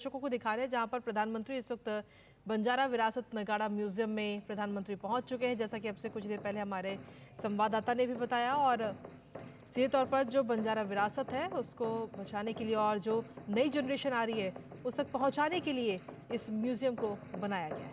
दर्शकों को दिखा रहे हैं जहां पर प्रधानमंत्री इस वक्त बंजारा विरासत नगाड़ा म्यूजियम में प्रधानमंत्री पहुंच चुके हैं, जैसा कि अब से कुछ देर पहले हमारे संवाददाता ने भी बताया। और सीधे तौर पर जो बंजारा विरासत है उसको बचाने के लिए और जो नई जनरेशन आ रही है उस तक पहुंचाने के लिए इस म्यूजियम को बनाया गया है।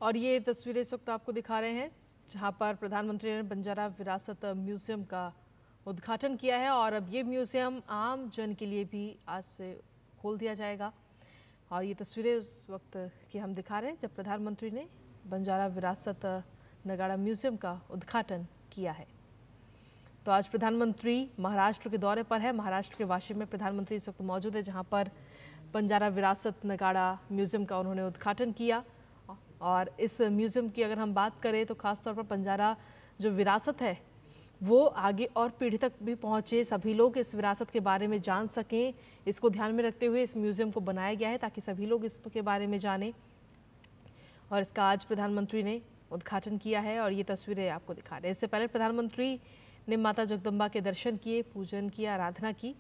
और ये तस्वीरें इस वक्त आपको दिखा रहे हैं जहां पर प्रधानमंत्री ने बंजारा विरासत म्यूजियम का उद्घाटन किया है। और अब ये म्यूजियम आम जन के लिए भी आज से खोल दिया जाएगा। और ये तस्वीरें उस वक्त की हम दिखा रहे हैं जब प्रधानमंत्री ने बंजारा विरासत नगाड़ा म्यूजियम का उद्घाटन किया है। तो आज प्रधानमंत्री महाराष्ट्र के दौरे पर है। महाराष्ट्र के वाशी में प्रधानमंत्री इस वक्त मौजूद है जहां पर बंजारा विरासत नगाड़ा म्यूजियम का उन्होंने उद्घाटन किया। और इस म्यूज़ियम की अगर हम बात करें तो ख़ास तौर पर बंजारा जो विरासत है वो आगे और पीढ़ी तक भी पहुंचे, सभी लोग इस विरासत के बारे में जान सकें। इसको ध्यान में रखते हुए इस म्यूजियम को बनाया गया है ताकि सभी लोग इसके बारे में जानें। और इसका आज प्रधानमंत्री ने उद्घाटन किया है और ये तस्वीरें आपको दिखा रहे हैं। इससे पहले प्रधानमंत्री ने माता जगदम्बा के दर्शन किए, पूजन किया, आराधना की,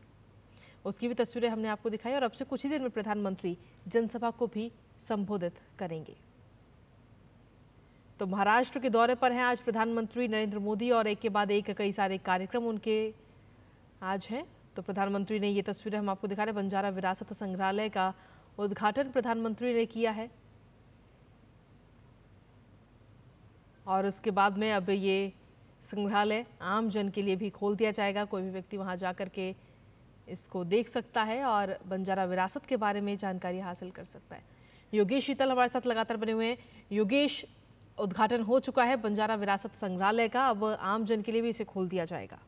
उसकी भी तस्वीरें हमने आपको दिखाई। और अब से कुछ ही देर में प्रधानमंत्री जनसभा को भी संबोधित करेंगे। तो महाराष्ट्र के दौरे पर हैं आज प्रधानमंत्री नरेंद्र मोदी और एक के बाद एक कई सारे कार्यक्रम उनके आज हैं। तो प्रधानमंत्री ने ये तस्वीरें हम आपको दिखा रहे हैं। बंजारा विरासत संग्रहालय का उद्घाटन प्रधानमंत्री ने किया है और उसके बाद में अब ये संग्रहालय आम जन के लिए भी खोल दिया जाएगा। कोई भी व्यक्ति वहां जाकर के इसको देख सकता है और बंजारा विरासत के बारे में जानकारी हासिल कर सकता है। योगेश शीतल हमारे साथ लगातार बने हुए हैं। योगेश, उद्घाटन हो चुका है बंजारा विरासत संग्रहालय का, अब आम जन के लिए भी इसे खोल दिया जाएगा।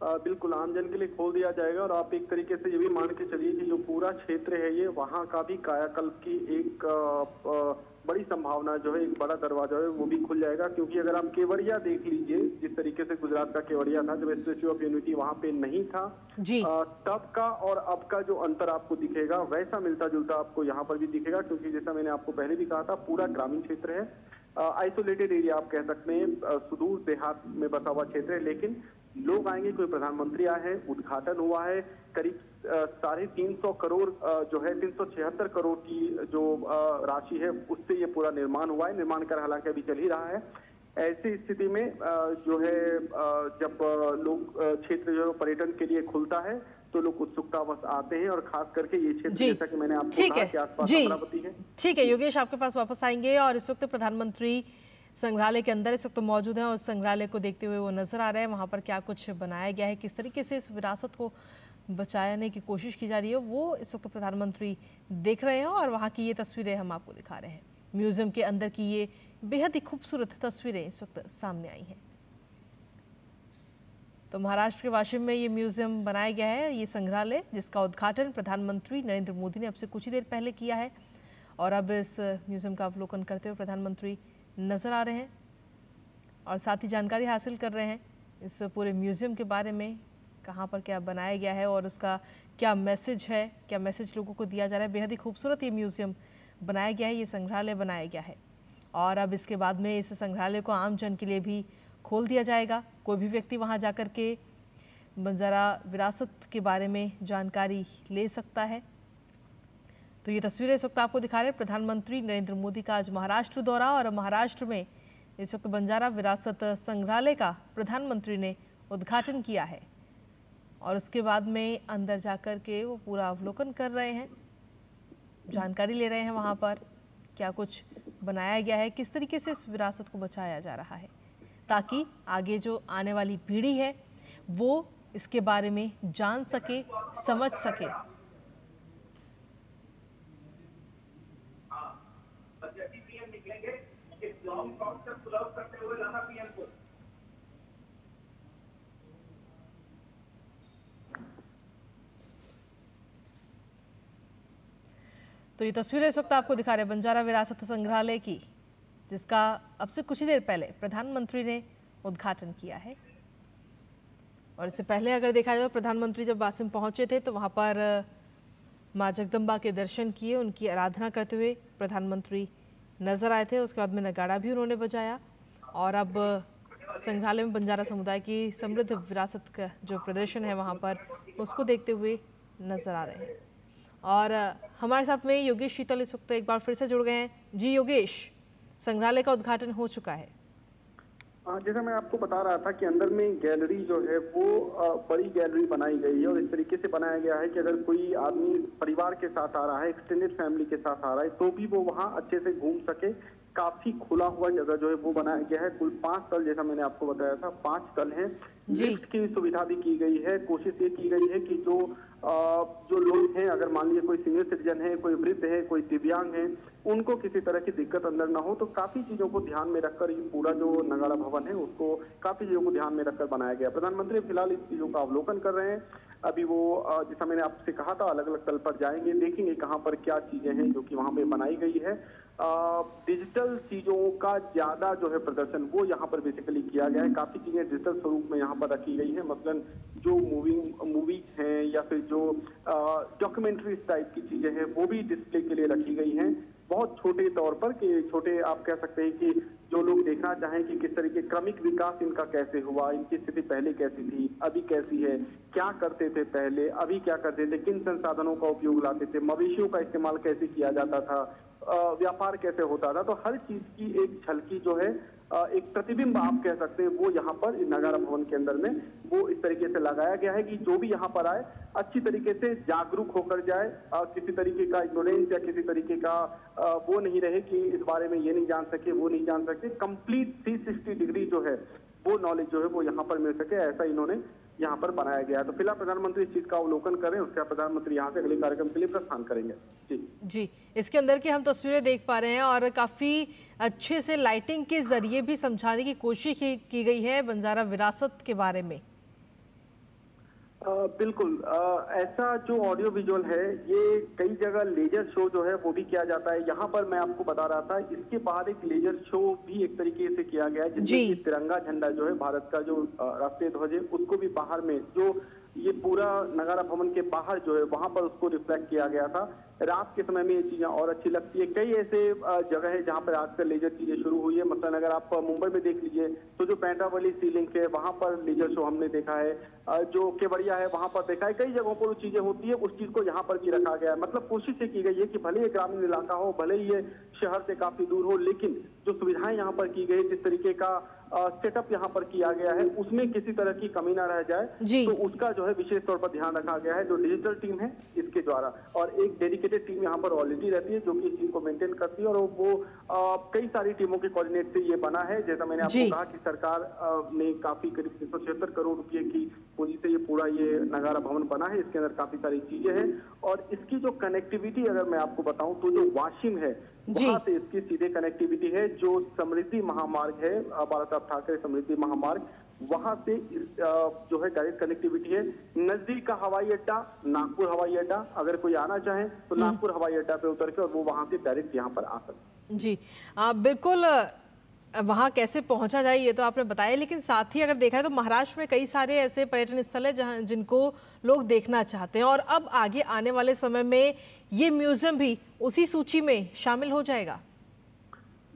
बिल्कुल आम जन के लिए खोल दिया जाएगा और आप एक तरीके से ये भी मान के चलिए कि जो पूरा क्षेत्र है ये वहाँ का भी कायाकल्प की एक बड़ी संभावना जो है, एक बड़ा दरवाजा है वो भी खुल जाएगा। क्योंकि अगर आप केवड़िया देख लीजिए, जिस तरीके से गुजरात का केवड़िया था जब स्टैच्यू ऑफ यूनिटी वहाँ पे नहीं था जी, तब का और अब का जो अंतर आपको दिखेगा वैसा मिलता जुलता आपको यहाँ पर भी दिखेगा। क्योंकि जैसा मैंने आपको पहले भी कहा था, पूरा ग्रामीण क्षेत्र है, आइसोलेटेड एरिया आप कह सकते हैं, सुदूर देहात में बसा हुआ क्षेत्र है। लेकिन लोग आएंगे, कोई प्रधानमंत्री आए हैं, उद्घाटन हुआ है, करीब 350 करोड़ जो है 376 करोड़ की जो राशि है उससे ये पूरा निर्माण हुआ है। निर्माण कार्य हालांकि अभी चल ही रहा है। ऐसी स्थिति में जो है जब लोग क्षेत्र जो पर्यटन के लिए खुलता है तो लोग उत्सुकतावश आते हैं और खास करके ये क्षेत्र जैसा कि मैंने आपको कहा कि आसपास अमरावती है। ठीक है योगेश, आपके पास वापस आएंगे। और इस वक्त प्रधानमंत्री संग्रहालय के अंदर इस वक्त मौजूद हैं और संग्रहालय को देखते हुए वो नजर आ रहे हैं। वहाँ पर क्या कुछ बनाया गया है, किस तरीके से इस विरासत को बचाने की कोशिश की जा रही है, वो इस वक्त प्रधानमंत्री देख रहे हैं और वहाँ की ये तस्वीरें हम आपको दिखा रहे हैं। म्यूजियम के अंदर की ये बेहद ही खूबसूरत तस्वीरें इस वक्त सामने आई हैं। तो महाराष्ट्र के वाशिम में ये म्यूजियम बनाया गया है, ये संग्रहालय जिसका उद्घाटन प्रधानमंत्री नरेंद्र मोदी ने अब से कुछ ही देर पहले किया है। और अब इस म्यूजियम का अवलोकन करते हुए प्रधानमंत्री नजर आ रहे हैं और साथ ही जानकारी हासिल कर रहे हैं इस पूरे म्यूजियम के बारे में, कहाँ पर क्या बनाया गया है और उसका क्या मैसेज है, क्या मैसेज लोगों को दिया जा रहा है। बेहद ही खूबसूरत ये म्यूजियम बनाया गया है, ये संग्रहालय बनाया गया है और अब इसके बाद में इस संग्रहालय को आम जन के लिए भी खोल दिया जाएगा। कोई भी व्यक्ति वहाँ जाकर के बंजारा विरासत के बारे में जानकारी ले सकता है। तो ये तस्वीरें इस वक्त आपको दिखा रहे हैं प्रधानमंत्री नरेंद्र मोदी का आज महाराष्ट्र दौरा और महाराष्ट्र में इस वक्त बंजारा विरासत संग्रहालय का प्रधानमंत्री ने उद्घाटन किया है और उसके बाद में अंदर जाकर के वो पूरा अवलोकन कर रहे हैं, जानकारी ले रहे हैं वहाँ पर क्या कुछ बनाया गया है, किस तरीके से इस विरासत को बचाया जा रहा है ताकि आगे जो आने वाली पीढ़ी है वो इसके बारे में जान सके, समझ सके। तो ये तस्वीरें इस वक्त आपको दिखा रहे हैं बंजारा विरासत संग्रहालय की, जिसका अब से कुछ ही देर पहले प्रधानमंत्री ने उद्घाटन किया है। और इससे पहले अगर देखा जाए तो प्रधानमंत्री जब वाशिम पहुंचे थे तो वहां पर मां जगदम्बा के दर्शन किए, उनकी आराधना करते हुए प्रधानमंत्री नजर आए थे। उसके बाद में नगाड़ा भी उन्होंने बजाया और अब संग्रहालय में बंजारा समुदाय की समृद्ध विरासत का जो प्रदर्शन है वहाँ पर उसको देखते हुए नजर आ रहे हैं। और हमारे साथ में योगेश शीतल इस वक्त एक बार फिर से जुड़ गए हैं। जी योगेश, संग्रहालय का उद्घाटन हो चुका है। जैसा मैं आपको बता रहा था कि अंदर में गैलरी जो है वो बड़ी गैलरी बनाई गई है और इस तरीके से बनाया गया है कि अगर कोई आदमी परिवार के साथ आ रहा है, एक्सटेंडेड फैमिली के साथ आ रहा है तो भी वो वहाँ अच्छे से घूम सके। काफी खुला हुआ जगह जो है वो बनाया गया है। कुल 5 तल, जैसा मैंने आपको बताया था 5 तल हैं। लिफ्ट की सुविधा भी की गई है। कोशिश ये की गई है कि जो लोग हैं, अगर मान लीजिए कोई सीनियर सिटीजन है, कोई वृद्ध है, कोई दिव्यांग है, उनको किसी तरह की दिक्कत अंदर ना हो। तो काफी चीजों को ध्यान में रखकर ये पूरा जो नगाड़ा भवन है उसको काफी चीजों को ध्यान में रखकर बनाया गया। प्रधानमंत्री फिलहाल इस चीजों का अवलोकन कर रहे हैं। अभी वो जैसा मैंने आपसे कहा था, अलग अलग तल पर जाएंगे, देखेंगे कहाँ पर क्या चीजें हैं जो कि वहां पे बनाई गई है। डिजिटल चीजों का ज्यादा जो है प्रदर्शन वो यहाँ पर बेसिकली किया गया है। काफी चीजें डिजिटल स्वरूप में यहाँ पर रखी गई है। मसलन जो मूवीज हैं या फिर जो डॉक्यूमेंट्री टाइप की चीजें हैं वो भी डिस्प्ले के लिए रखी गई हैं, बहुत छोटे तौर पर, कि छोटे आप कह सकते हैं कि जो लोग देखना चाहें कि किस तरीके क्रमिक विकास इनका कैसे हुआ, इनकी स्थिति पहले कैसी थी, अभी कैसी है, क्या करते थे पहले, अभी क्या करते थे, किन संसाधनों का उपयोग लाते थे, मवेशियों का इस्तेमाल कैसे किया जाता था, व्यापार कैसे होता था। तो हर चीज की एक झलकी जो है, एक प्रतिबिंब आप कह सकते हैं, वो यहाँ पर नगाड़ा भवन के अंदर में वो इस तरीके से लगाया गया है कि जो भी यहाँ पर आए अच्छी तरीके से जागरूक होकर जाए। किसी तरीके का इग्नोरेंस या किसी तरीके का वो नहीं रहे कि इस बारे में ये नहीं जान सके, वो नहीं जान सके। कंप्लीट 360 डिग्री जो है वो नॉलेज जो है वो यहाँ पर मिल सके, ऐसा इन्होंने यहाँ पर बनाया गया है। तो फिलहाल प्रधानमंत्री इस चीज का अवलोकन करें, उसके बाद प्रधानमंत्री यहाँ से अगले कार्यक्रम के लिए प्रस्थान करेंगे। जी, इसके अंदर की हम तस्वीरें देख पा रहे हैं और काफी अच्छे से लाइटिंग के जरिए भी समझाने की कोशिश की गई है बंजारा विरासत के बारे में। बिल्कुल, ऐसा जो ऑडियो विजुअल है ये कई जगह लेजर शो जो है वो भी किया जाता है। यहाँ पर मैं आपको बता रहा था, इसके बाहर एक लेजर शो भी एक तरीके से किया गया है, जिसमें तिरंगा झंडा जो है, भारत का जो राष्ट्रीय ध्वज है, उसको भी बाहर में, जो ये पूरा नगाड़ा भवन के बाहर जो है वहां पर उसको रिफ्लेक्ट किया गया था। रात के समय में ये चीजें और अच्छी लगती है। कई ऐसे जगह है जहां पर आजकल लेजर चीजें शुरू हुई है। मतलब अगर आप मुंबई में देख लीजिए तो जो पैंटावली सी लिंक है वहां पर लेजर शो हमने देखा है, जो केवड़िया है वहां पर देखा है। कई जगहों पर वो चीजें होती है, उस चीज को यहाँ पर भी रखा गया है। मतलब कोशिश ये की गई है कि भले ये ग्रामीण इलाका हो, भले ही ये शहर से काफी दूर हो, लेकिन जो सुविधाएं यहाँ पर की गई, जिस तरीके का सेटअप यहाँ पर किया गया है, उसमें किसी तरह की कमी ना रह जाए, तो उसका जो है विशेष तौर पर ध्यान रखा गया है। जो डिजिटल टीम है इसके द्वारा, और एक डेडिकेटेड टीम यहाँ पर ऑलरेडी रहती है जो कि इस चीज को मेंटेन करती है, और वो कई सारी टीमों के कोऑर्डिनेट से ये बना है। जैसा मैंने आपको कहा कि सरकार ने काफी करीब 376 करोड़ रुपए की पूंजी से ये पूरा ये नगाड़ा भवन बना है। इसके अंदर काफी सारी चीजें हैं, और इसकी जो कनेक्टिविटी अगर मैं आपको बताऊं तो जो वाशिम है वहां से इसकी सीधे कनेक्टिविटी है। जो समृद्धि महामार्ग है, बाला साहब ठाकरे समृद्धि महामार्ग, वहां से जो है डायरेक्ट कनेक्टिविटी है। नजदीक का हवाई अड्डा नागपुर हवाई अड्डा, अगर कोई आना चाहे तो नागपुर हवाई अड्डा पे उतर के और वो वहां से डायरेक्ट यहाँ पर आ सकते। जी बिल्कुल, वहाँ कैसे पहुंचा जाए ये तो आपने बताया, लेकिन साथ ही अगर देखा है तो महाराष्ट्र में कई सारे ऐसे पर्यटन स्थल है जहाँ जिनको लोग देखना चाहते हैं, और अब आगे आने वाले समय में ये म्यूजियम भी उसी सूची में शामिल हो जाएगा।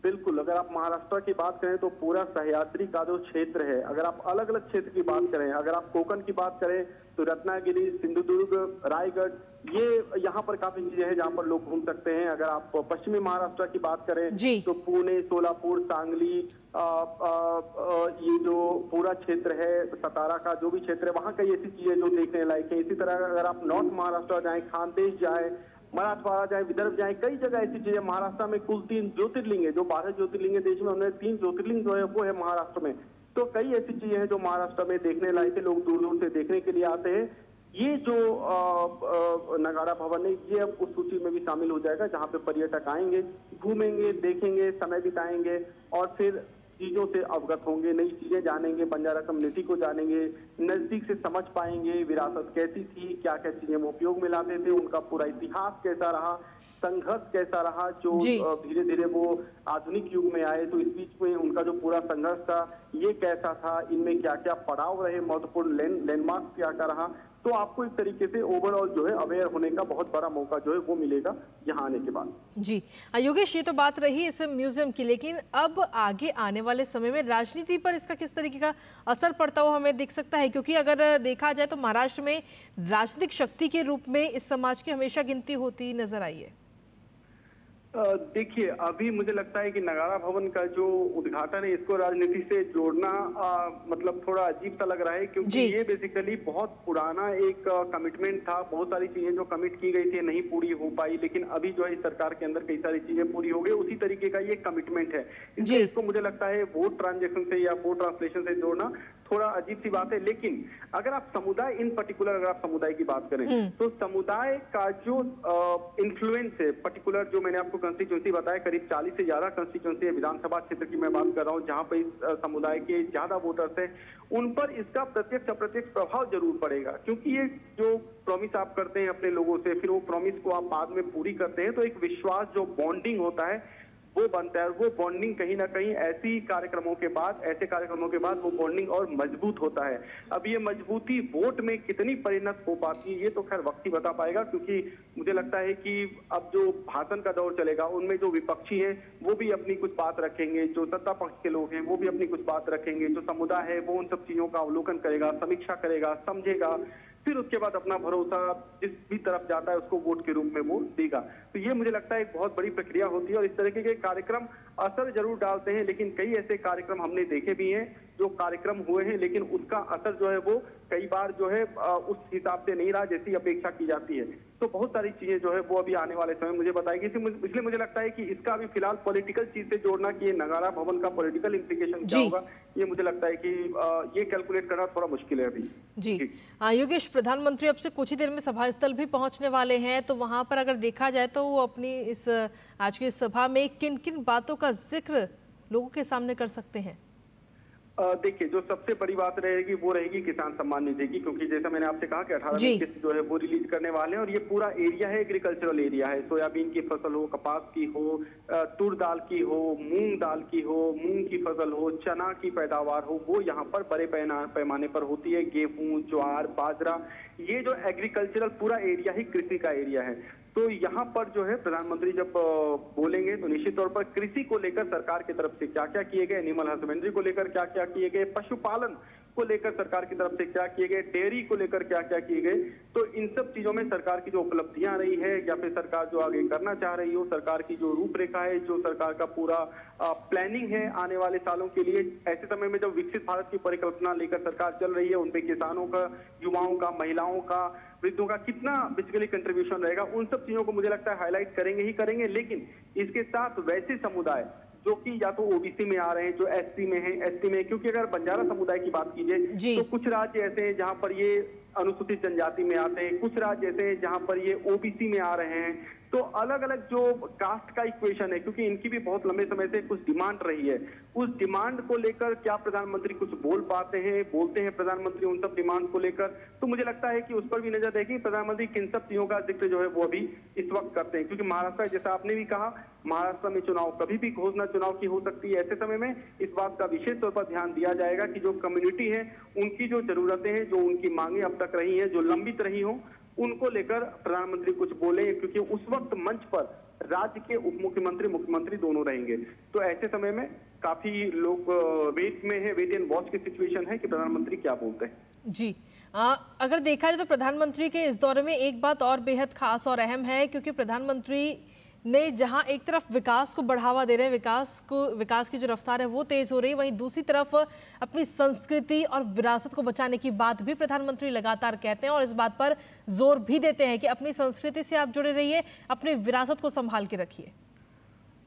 बिल्कुल, अगर आप महाराष्ट्र की बात करें तो पूरा सह्याद्री का जो क्षेत्र है, अगर आप अलग अलग क्षेत्र की बात करें, अगर आप कोकण की बात करें तो रत्नागिरी, सिंधुदुर्ग, रायगढ़, ये यहाँ पर काफी चीजें हैं जहाँ पर लोग घूम सकते हैं। अगर आप पश्चिमी महाराष्ट्र की बात करें तो पुणे, सोलापुर, सांगली, ये जो पूरा क्षेत्र है, सतारा का जो भी क्षेत्र है, वहाँ कई ऐसी चीजें जो देखने लायक है। इसी तरह अगर आप नॉर्थ महाराष्ट्र जाए, खानदेश जाए, मराठवाड़ा जाए, विदर्भ जाए, कई जगह ऐसी चीजें। महाराष्ट्र में कुल 3 ज्योतिर्लिंग है, जो 12 ज्योतिर्लिंग है देश में, उन्हें 3 ज्योतिर्लिंग जो है वो है महाराष्ट्र में। तो कई ऐसी चीजें हैं जो महाराष्ट्र में देखने लायक है, लोग दूर दूर से देखने के लिए आते हैं। ये जो नगाड़ा भवन है ये अब उस सूची में भी शामिल हो जाएगा जहाँ पे पर्यटक आएंगे, घूमेंगे, देखेंगे, समय बिताएंगे और फिर चीजों से अवगत होंगे, नई चीजें जानेंगे, बंजारा कम्युनिटी को जानेंगे, नजदीक से समझ पाएंगे विरासत कैसी थी, क्या क्या चीजें वो उपयोग में लाते थे, उनका पूरा इतिहास कैसा रहा, संघर्ष कैसा रहा, जो धीरे धीरे वो आधुनिक युग में आए तो इस बीच में उनका जो पूरा संघर्ष था ये कैसा था, इनमें क्या क्या पड़ाव रहे, महत्वपूर्ण लैंडमार्क क्या क्या रहा। तो आपको इस तरीके से ओवरऑल जो है अवेयर होने का बहुत बड़ा मौका जो है वो मिलेगा यहाँ आने के बाद। जी योगेश, ये तो बात रही इस म्यूजियम की, लेकिन अब आगे आने वाले समय में राजनीति पर इसका किस तरीके का असर पड़ता हुआ हमें दिख सकता है? क्योंकि अगर देखा जाए तो महाराष्ट्र में राजनीतिक शक्ति के रूप में इस समाज की हमेशा गिनती होती नजर आई है। देखिए, अभी मुझे लगता है कि नगाड़ा भवन का जो उद्घाटन है इसको राजनीति से जोड़ना मतलब थोड़ा अजीब सा लग रहा है, क्योंकि ये बेसिकली बहुत पुराना एक कमिटमेंट था। बहुत सारी चीजें जो कमिट की गई थी नहीं पूरी हो पाई, लेकिन अभी जो है इस सरकार के अंदर कई सारी चीजें पूरी हो गई, उसी तरीके का ये कमिटमेंट है। इसलिए इसको मुझे लगता है वोट ट्रांजेक्शन से या वोट ट्रांसलेशन से जोड़ना थोड़ा अजीब सी बात है। लेकिन अगर आप समुदाय इन पर्टिकुलर अगर आप समुदाय की बात करें तो समुदाय का जो इन्फ्लुएंस है पर्टिकुलर, जो मैंने आपको कंस्टिट्यूंसी बताया, करीब 40 से ज्यादा कंस्टिट्यूंसी है, विधानसभा क्षेत्र की मैं बात कर रहा हूँ, जहां पर इस समुदाय के ज्यादा वोटर्स है, उन पर इसका प्रत्यक्ष अप्रत्यक्ष प्रभाव जरूर पड़ेगा। क्योंकि ये जो प्रॉमिस आप करते हैं अपने लोगों से, फिर वो प्रॉमिस को आप बाद में पूरी करते हैं, तो एक विश्वास जो बॉन्डिंग होता है वो बनता है। वो बॉन्डिंग कहीं ना कहीं ऐसे कार्यक्रमों के बाद वो बॉन्डिंग और मजबूत होता है। अब ये मजबूती वोट में कितनी परिणत हो पाती है ये तो खैर वक्त ही बता पाएगा, क्योंकि मुझे लगता है कि अब जो भाषण का दौर चलेगा उनमें जो विपक्षी है वो भी अपनी कुछ बात रखेंगे, जो सत्ता पक्ष के लोग हैं वो भी अपनी कुछ बात रखेंगे, जो समुदाय है वो उन सब चीजों का अवलोकन करेगा, समीक्षा करेगा, समझेगा, फिर उसके बाद अपना भरोसा जिस भी तरफ जाता है उसको वोट के रूप में वो देगा। तो ये मुझे लगता है एक बहुत बड़ी प्रक्रिया होती है और इस तरीके के कार्यक्रम असर जरूर डालते हैं। लेकिन कई ऐसे कार्यक्रम हमने देखे भी हैं जो कार्यक्रम हुए हैं लेकिन उसका असर जो है वो कई बार जो है उस हिसाब से नहीं रहा जैसी अपेक्षा की जाती है। तो बहुत सारी चीजें जो है वो अभी आने वाले समय मुझे बताएगी। इसलिए मुझे लगता है कि इसका अभी फिलहाल पॉलिटिकल चीज से जोड़ना कि ये नगाड़ा भवन का पॉलिटिकल इंप्लीकेशन क्या होगा, ये मुझे लगता है कि ये कैलकुलेट करना थोड़ा मुश्किल है अभी। जी योगेश, प्रधानमंत्री अब से कुछ ही देर में सभा स्थल भी पहुंचने वाले हैं, तो वहां पर अगर देखा जाए तो वो अपनी इस आज की सभा में किन किन बातों का जिक्र लोगों के सामने कर सकते हैं? देखिए, जो सबसे बड़ी बात रहेगी वो रहेगी किसान सम्मान निधि की, क्योंकि जैसा मैंने आपसे कहा कि 18 किस्त जो है वो रिलीज करने वाले हैं और ये पूरा एरिया है एग्रीकल्चरल एरिया है। सोयाबीन की फसल हो, कपास की हो, तुर दाल की हो, मूंग दाल की हो, मूंग की फसल हो, चना की पैदावार हो, वो यहाँ पर बड़े पैमाने पर होती है। गेहूं, ज्वार, बाजरा, ये जो एग्रीकल्चरल पूरा एरिया ही कृषि का एरिया है। तो यहाँ पर जो है प्रधानमंत्री जब बोलेंगे तो निश्चित तौर पर कृषि को लेकर सरकार की तरफ से क्या क्या किए गए, एनिमल हस्बेंड्री को लेकर क्या क्या किए गए, पशुपालन को लेकर सरकार की तरफ से क्या किए गए, डेयरी को लेकर क्या क्या किए गए, तो इन सब चीजों में सरकार की जो उपलब्धियां रही है या फिर सरकार जो आगे करना चाह रही हो, सरकार की जो रूपरेखा है, जो सरकार का पूरा प्लानिंग है आने वाले सालों के लिए, ऐसे समय में जब विकसित भारत की परिकल्पना लेकर सरकार चल रही है, उनपे किसानों का, युवाओं का, महिलाओं का, वृद्धों का कितना बेसिकली कंट्रीब्यूशन रहेगा, उन सब चीजों को मुझे लगता है हाईलाइट करेंगे ही करेंगे। लेकिन इसके साथ वैसे समुदाय जो कि या तो ओबीसी में आ रहे हैं, जो एससी में है, एसटी में, क्योंकि अगर बंजारा समुदाय की बात कीजिए तो कुछ राज्य ऐसे हैं जहां पर ये अनुसूचित जनजाति में आते हैं, कुछ राज्य ऐसे हैं जहां पर ये ओबीसी में आ रहे हैं। तो अलग अलग जो कास्ट का इक्वेशन है, क्योंकि इनकी भी बहुत लंबे समय से कुछ डिमांड रही है, उस डिमांड को लेकर क्या प्रधानमंत्री कुछ बोलते हैं प्रधानमंत्री उन सब डिमांड को लेकर, तो मुझे लगता है कि उस पर भी नजर रहेगी प्रधानमंत्री किन सब चीजों का जिक्र जो है वो अभी इस वक्त करते हैं। क्योंकि महाराष्ट्र, जैसा आपने भी कहा, महाराष्ट्र में चुनाव कभी भी घोषणा चुनाव की हो सकती है। ऐसे समय में इस बात का विशेष तौर पर ध्यान दिया जाएगा कि जो कम्युनिटी है उनकी जो जरूरतें हैं, जो उनकी मांगे अब तक रही है, जो लंबित रही हो, उनको लेकर प्रधानमंत्री कुछ बोले, क्योंकि उस वक्त मंच पर राज्य के उप मुख्यमंत्री, मुख्यमंत्री दोनों रहेंगे। तो ऐसे समय में काफी लोग वेट में है, वेट एंड वॉच की सिचुएशन है कि प्रधानमंत्री क्या बोलते हैं। जी अगर देखा जाए तो प्रधानमंत्री के इस दौरे में एक बात और बेहद खास और अहम है, क्योंकि प्रधानमंत्री ने जहां एक तरफ विकास को बढ़ावा दे रहे हैं, विकास की जो रफ्तार है वो तेज हो रही है, वहीं दूसरी तरफ अपनी संस्कृति और विरासत को बचाने की बात भी प्रधानमंत्री लगातार कहते हैं और इस बात पर जोर भी देते हैं कि अपनी संस्कृति से आप जुड़े रहिए, अपनी विरासत को संभाल के रखिए।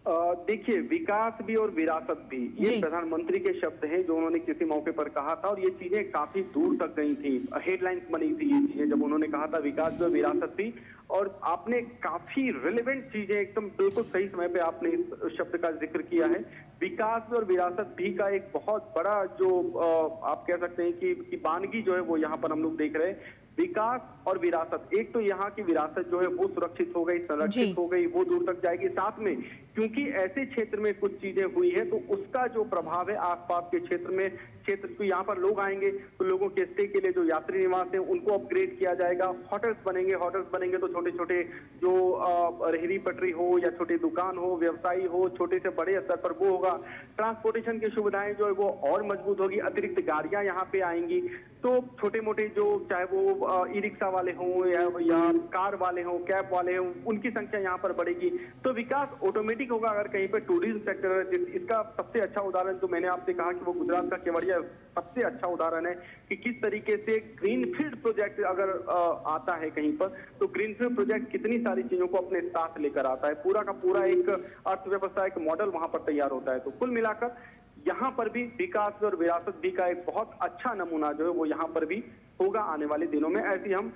देखिए, विकास भी और विरासत भी, ये प्रधानमंत्री के शब्द हैं जो उन्होंने किसी मौके पर कहा था और ये चीजें काफी दूर तक गई थी, हेडलाइंस बनी थी ये चीजें जब उन्होंने कहा था विकास भी और विरासत भी। और आपने काफी रिलेवेंट चीजें एकदम बिल्कुल सही समय पे आपने इस शब्द का जिक्र किया है। विकास भी और विरासत भी का एक बहुत बड़ा जो आप कह सकते हैं कि वानगी जो है वो यहाँ पर हम लोग देख रहे हैं। विकास और विरासत, एक तो यहाँ की विरासत जो है वो सुरक्षित हो गई, संरक्षित हो गई, वो दूर तक जाएगी। साथ में क्योंकि ऐसे क्षेत्र में कुछ चीजें हुई है तो उसका जो प्रभाव है आसपास के क्षेत्र को, यहाँ पर लोग आएंगे तो लोगों के स्टे के लिए जो यात्री निवास है उनको अपग्रेड किया जाएगा, होटल्स बनेंगे तो छोटे छोटे जो रेहड़ी पटरी हो या छोटी दुकान हो, व्यवसायी हो, छोटे से बड़े स्तर पर वो होगा। ट्रांसपोर्टेशन की सुविधाएं जो है वो और मजबूत होगी, अतिरिक्त गाड़ियां यहाँ पे आएंगी, तो छोटे मोटे जो चाहे वो ई रिक्शा वाले हों या कार वाले हों, कैब वाले हों, उनकी संख्या यहाँ पर बढ़ेगी। तो विकास ऑटोमेटिक होगा। अगर कहीं पे टूरिज्म सेक्टर है, इसका सबसे अच्छा उदाहरण तो मैंने आपसे कहा कि वो गुजरात का केवड़िया सबसे अच्छा उदाहरण है कि किस तरीके से ग्रीनफील्ड प्रोजेक्ट अगर आता है कहीं पर, तो ग्रीनफील्ड प्रोजेक्ट कितनी सारी चीजों को अपने साथ लेकर आता है, पूरा का पूरा एक अर्थव्यवस्था, एक मॉडल वहां पर तैयार होता है। तो कुल मिलाकर यहाँ पर भी विकास और विरासत भी का एक बहुत अच्छा नमूना जो है वो यहाँ पर भी होगा आने वाले दिनों में, ऐसी हम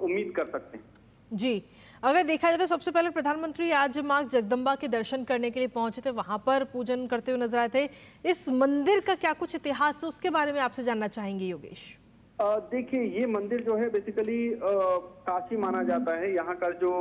उम्मीद कर सकते हैं। जी, अगर देखा जाए तो सबसे पहले प्रधानमंत्री आज मां जगदम्बा के दर्शन करने के लिए पहुंचे थे, वहां पर पूजन करते हुए नजर आए थे। इस मंदिर का क्या कुछ इतिहास है, उसके बारे में आपसे जानना चाहेंगे योगेश। देखिए, ये मंदिर जो है बेसिकली काशी माना जाता है। यहाँ का जो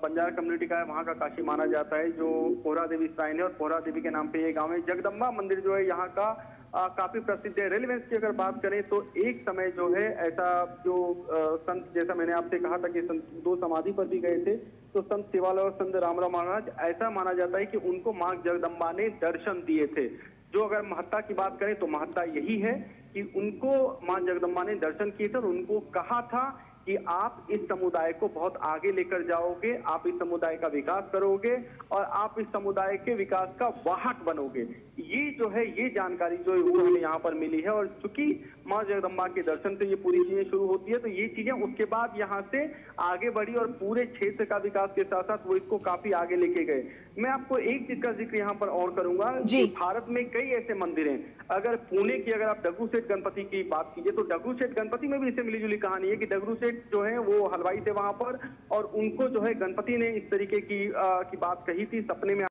बंजारा कम्युनिटी का है वहाँ का काशी माना जाता है, जो पोहरा देवी श्राइन है और पोहरा देवी के नाम पे ये गांव है। जगदम्बा मंदिर जो है यहाँ का काफी प्रसिद्ध है। रेलेवेंस की अगर बात करें तो एक समय जो है ऐसा जो संत, जैसा मैंने आपसे कहा था कि संत दो समाधि पर भी गए थे, तो संत सेवालाल और संत रामराव महाराज, ऐसा माना जाता है कि उनको मां जगदम्बा ने दर्शन दिए थे। जो अगर महत्ता की बात करें तो महत्ता यही है कि उनको मां जगदम्बा ने दर्शन किए थे और उनको कहा था कि आप इस समुदाय को बहुत आगे लेकर जाओगे, आप इस समुदाय का विकास करोगे और आप इस समुदाय के विकास का वाहक बनोगे। ये जो है ये जानकारी जो है वो हमें यहाँ पर मिली है, और चूंकि मां जगदम्बा के दर्शन से ये पूरी चीजें शुरू होती है, तो ये चीजें उसके बाद यहाँ से आगे बढ़ी और पूरे क्षेत्र का विकास के साथ साथ वो इसको काफी आगे लेके गए। मैं आपको एक चीज का जिक्र यहाँ पर और करूंगा कि भारत में कई ऐसे मंदिर हैं। अगर पुणे की अगर आप डगरू सेठ गणपति की बात कीजिए तो डगरू सेठ गणपति में भी इससे मिली जुली कहानी है कि डगरू सेठ जो है वो हलवाई थे वहां पर, और उनको जो है गणपति ने इस तरीके की बात कही थी सपने में।